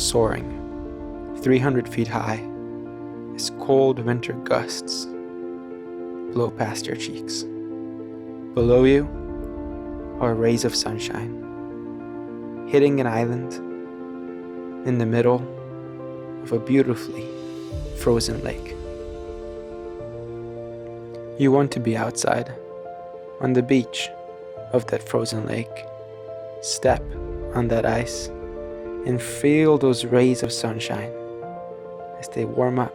soaring 300 feet high as cold winter gusts blow past your cheeks. Below you are rays of sunshine hitting an island in the middle of a beautifully frozen lake. You want to be outside on the beach of that frozen lake, step on that ice, and feel those rays of sunshine as they warm up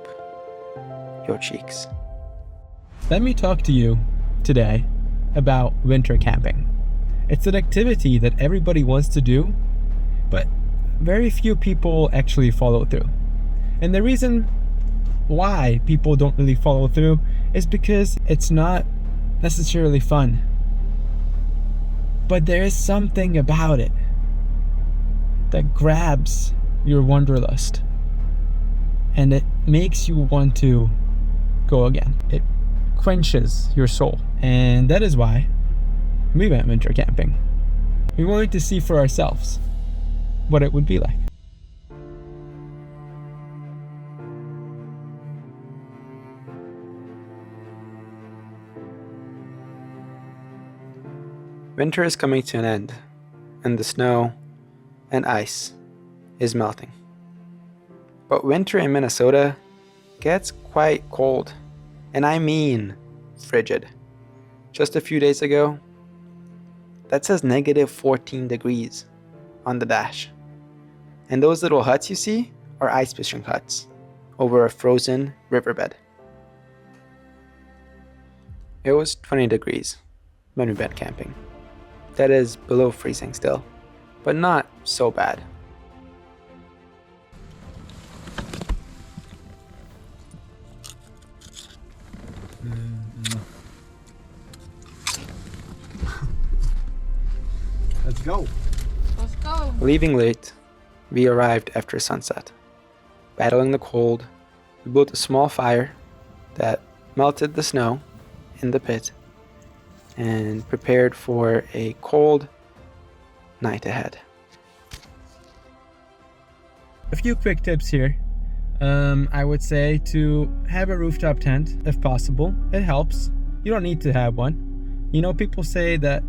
your cheeks. Let me talk to you today about winter camping. It's an activity that everybody wants to do, but very few people actually follow through. And the reason why people don't really follow through is because it's not necessarily fun. But there is something about it that grabs your wanderlust, and it makes you want to go again. It quenches your soul, and that is why we went winter camping. We wanted to see for ourselves what it would be like. Winter is coming to an end, and the snow and ice is melting. But winter in Minnesota gets quite cold, and I mean frigid. Just a few days ago, that says negative 14 degrees on the dash. And those little huts you see are ice fishing huts over a frozen riverbed. It was 20 degrees when we went camping. That is below freezing still, but not so bad. Let's go. Let's go. Leaving late, we arrived after sunset. Battling the cold, we built a small fire that melted the snow in the pit and prepared for a cold night ahead. A few quick tips here. I would say to have a rooftop tent if possible. It helps. You don't need to have one. You know, people say that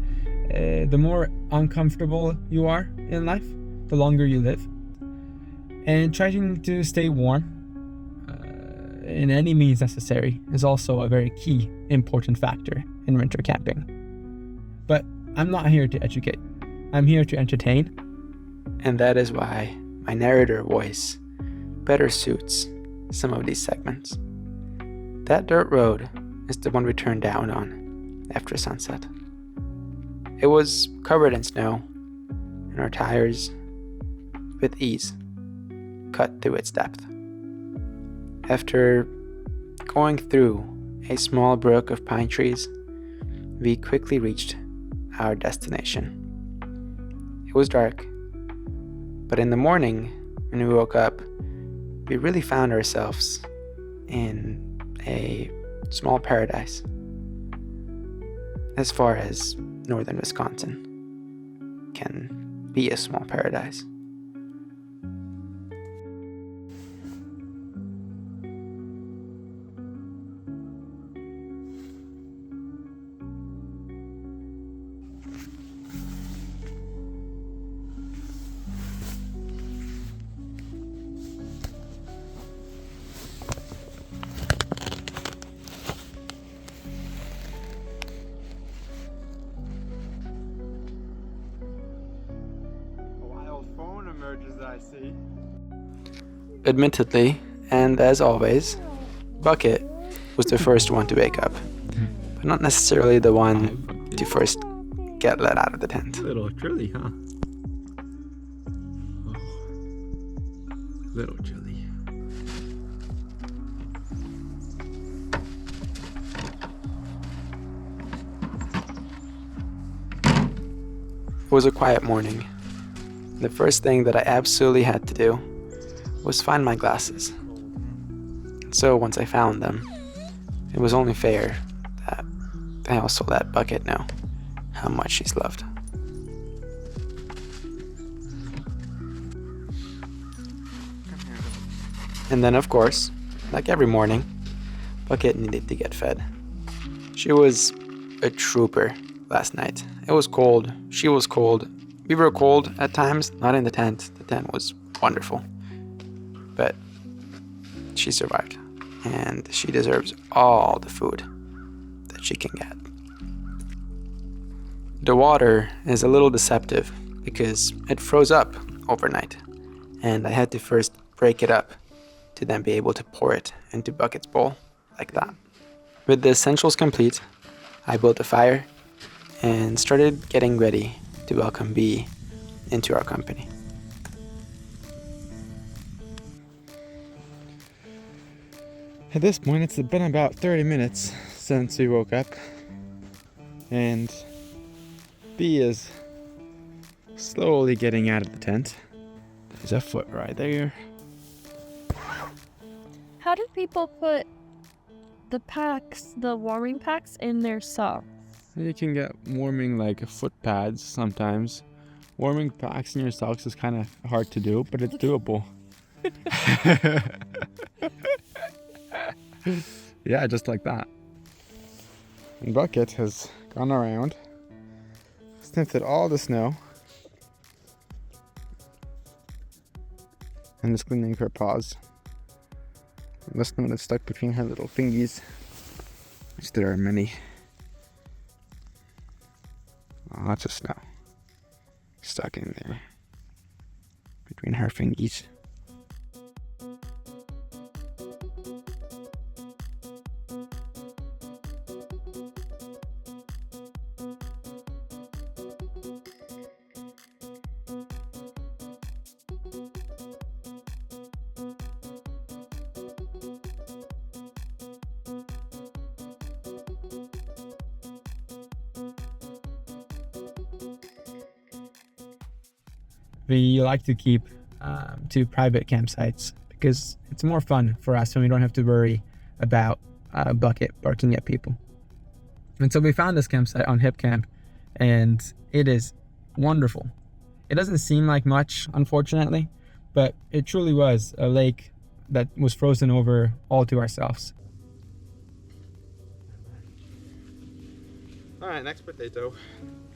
the more uncomfortable you are in life, the longer you live. And trying to stay warm in any means necessary is also a very key, important factor in winter camping. But I'm not here to educate. I'm here to entertain. And that is why my narrator voice better suits some of these segments. That dirt road is the one we turned down on after sunset. It was covered in snow, and our tires, with ease, cut through its depth. After going through a small brook of pine trees, we quickly reached our destination. It was dark, but in the morning, when we woke up, we really found ourselves in a small paradise. As far as northern Wisconsin can be a small paradise. I see. Admittedly, and as always, Bucket was the first one to wake up, but not necessarily the one to first get let out of the tent. Little chilly, huh? Oh, little chilly. It was a quiet morning. The first thing that I absolutely had to do was find my glasses. So once I found them, it was only fair that I also let Bucket know how much she's loved. And then, of course, like every morning, Bucket needed to get fed. She was a trooper last night. It was cold. She was cold. We were cold at times, not in the tent. The tent was wonderful. But she survived. And she deserves all the food that she can get. The water is a little deceptive because it froze up overnight. And I had to first break it up to then be able to pour it into Bucket's bowl like that. With the essentials complete, I built a fire and started getting ready to welcome Bee into our company. At this point, it's been about 30 minutes since we woke up, and Bee is slowly getting out of the tent. There's a foot right there. How do people put the packs, the warming packs, in their socks? You can get warming like foot pads sometimes. Warming packs in your socks is kind of hard to do, but it's doable. Yeah, just like that. And Bucket has gone around, sniffed at all the snow, and is cleaning her paws. The snow that's stuck between her little fingies, which there are many. Lots of snow stuck in there between her fingies. We like to keep 2 private campsites because it's more fun for us when we don't have to worry about Bucket barking at people. And so we found this campsite on Hip Camp, and it is wonderful. It doesn't seem like much, unfortunately, but it truly was a lake that was frozen over all to ourselves. All right, next potato.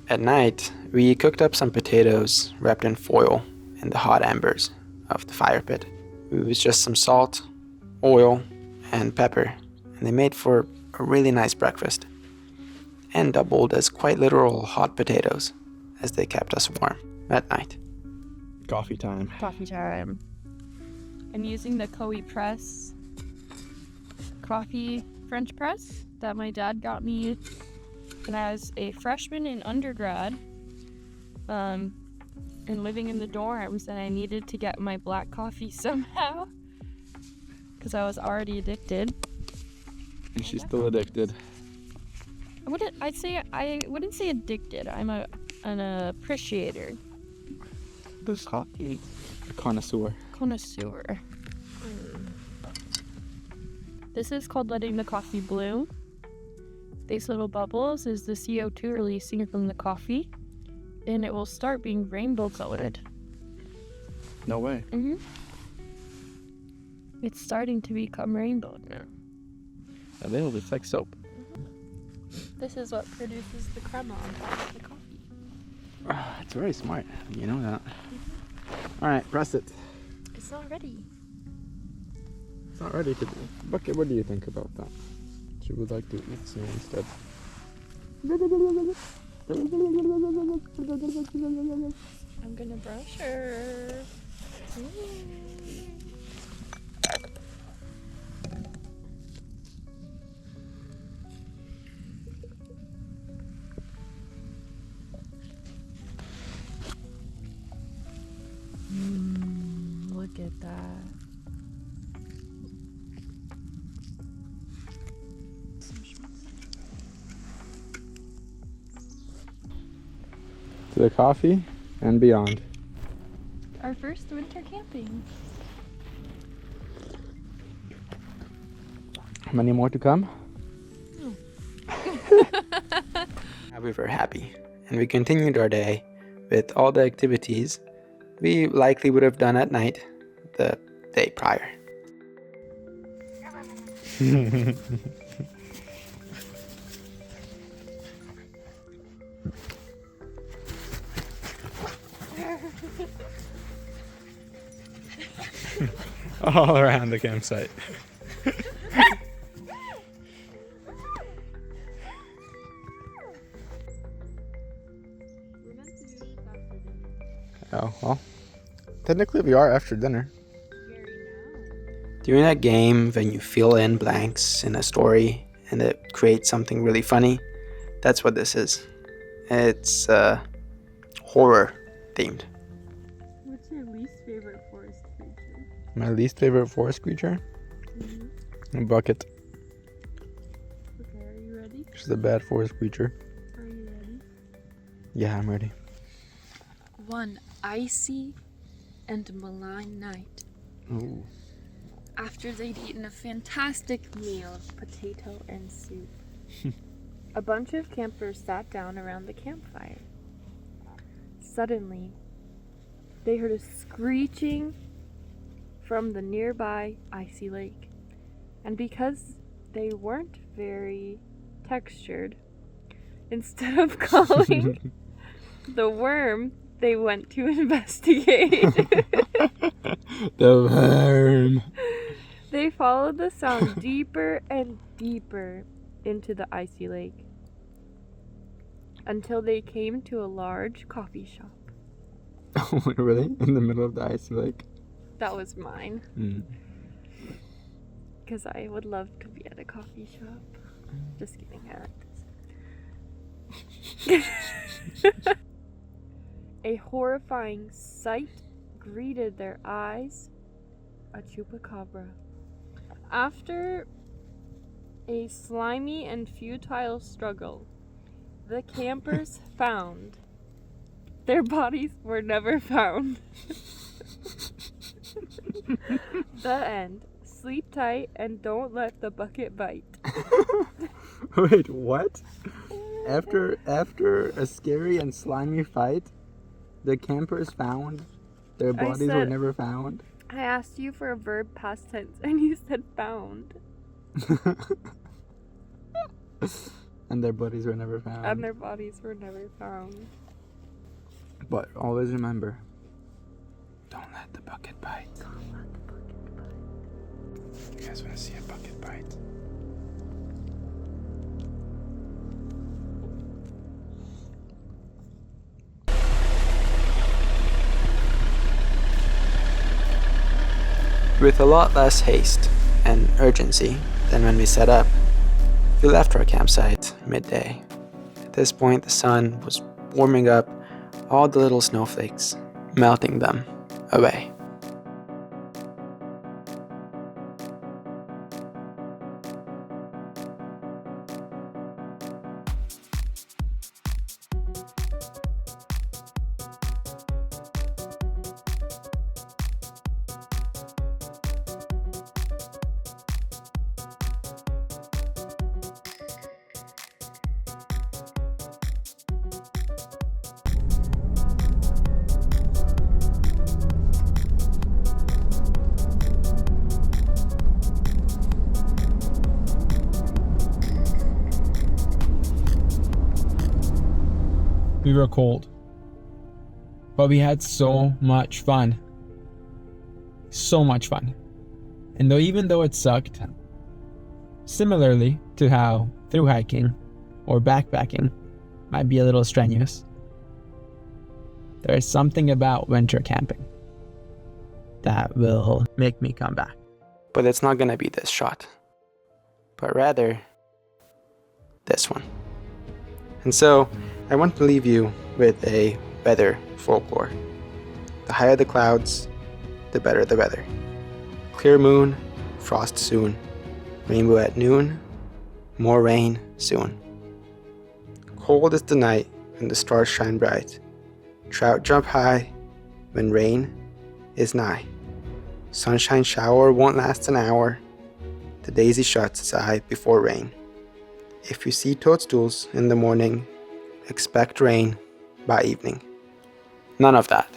At night, we cooked up some potatoes wrapped in foil in the hot embers of the fire pit. It was just some salt, oil, and pepper, and they made for a really nice breakfast, and doubled as quite literal hot potatoes as they kept us warm at night. Coffee time. Coffee time. I'm using the Koi press, coffee French press that my dad got me when I was a freshman in undergrad. And living in the dorms, and I needed to get my black coffee somehow because I was already addicted. And she's still addicted. I wouldn't say addicted. I'm an appreciator. This coffee. A connoisseur. This is called letting the coffee bloom. These little bubbles is the CO2 releasing from the coffee, and it will start being rainbow colored. No way. Mm-hmm. It's starting to become rainbow now. A little bit like soap. This is what produces the crema on top of the coffee. It's very smart. You know that. All right, press it. It's not ready. It's not ready to do. Bucket, what do you think about that? She would like to eat snow instead. I'm gonna brush her. Look at that. To the coffee and beyond. Our first winter camping. Many more to come? We were happy, and we continued our day with all the activities we likely would have done at night the day prior. All around the campsite. Oh, well, technically we are after dinner. During that game, when you fill in blanks in a story and it creates something really funny, that's what this is. It's horror themed. What's your least favorite forest creature? My least favorite forest creature? A bucket. Okay, are you ready? She's a bad forest creature. Are you ready? Yeah, I'm ready. One icy and malign night, Ooh. after they'd eaten a fantastic meal of potato and soup, a bunch of campers sat down around the campfire. Suddenly, they heard a screeching from the nearby icy lake. And because they weren't very textured, instead of calling the worm, they went to investigate. The worm. They followed the sound deeper and deeper into the icy lake until they came to a large coffee shop. Oh, really? In the middle of the icy lake? That was mine, Mm. because I would love to be at a coffee shop. Just kidding, I like this. A horrifying sight greeted their eyes: a chupacabra. After a slimy and futile struggle, the campers found their bodies were never found. The end. Sleep tight and don't let the bucket bite. Wait, what? After a scary and slimy fight, the campers found their bodies were said- never found? I asked you for a verb past tense and you said found. And their bodies were never found. And their bodies were never found. But always remember, don't let the bucket bite. Don't let the bucket bite. You guys want to see a bucket bite? With a lot less haste and urgency than when we set up, we left our campsite midday. At this point, the sun was warming up all the little snowflakes, melting them away. We were cold, but we had so much fun. So much fun. And even though it sucked, similarly to how through hiking or backpacking might be a little strenuous, there is something about winter camping that will make me come back. But it's not gonna be this shot, but rather this one. And so, I want to leave you with a weather folklore. The higher the clouds, the better the weather. Clear moon, frost soon. Rainbow at noon, more rain soon. Cold is the night when the stars shine bright. Trout jump high when rain is nigh. Sunshine shower won't last an hour. The daisy shuts its eye before rain. If you see toadstools in the morning, expect rain by evening. None of that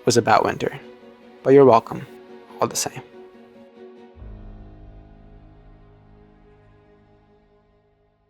was about winter, but you're welcome all the same.